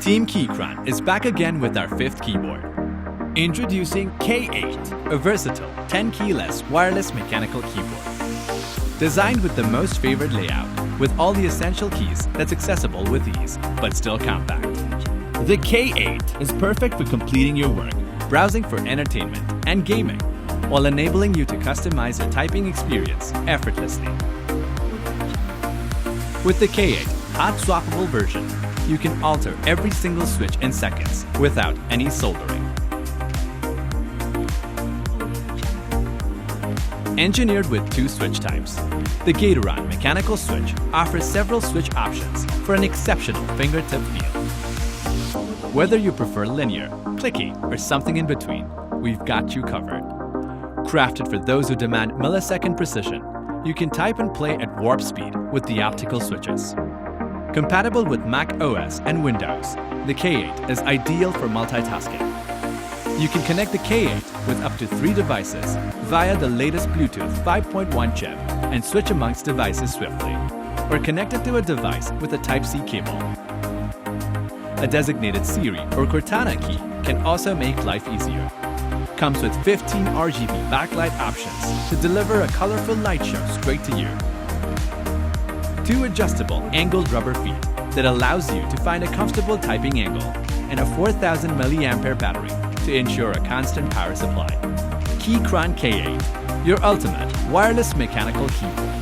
Team Keychron is back again with our fifth keyboard. Introducing K8, a versatile Tenkeyless-Wireless mechanical keyboard. Designed with the most favored layout, with all the essential keys that's accessible with ease, but still compact. The K8 is perfect for completing your work, browsing for entertainment, and gaming, while enabling you to customize your typing experience effortlessly. With the K8 hot-swappable version, you can alter every single switch in seconds without any soldering. Engineered with two switch types, the Gateron mechanical switch offers several switch options for an exceptional fingertip feel. Whether you prefer linear, clicky, or something in between, we've got you covered. Crafted for those who demand millisecond precision, you can type and play at warp speed with the optical switches. Compatible with Mac OS and Windows, the K8 is ideal for multitasking. You can connect the K8 with up to 3 devices via the latest Bluetooth 5.1 chip and switch amongst devices swiftly, or connect it to a device with a Type-C cable. A designated Siri or Cortana key can also make life easier. Comes with 15 RGB backlight options to deliver a colorful light show straight to you. 2 adjustable angled rubber feet that allows you to find a comfortable typing angle, and a 4000 mAh battery to ensure a constant power supply. Keychron K8, your ultimate wireless mechanical keyboard.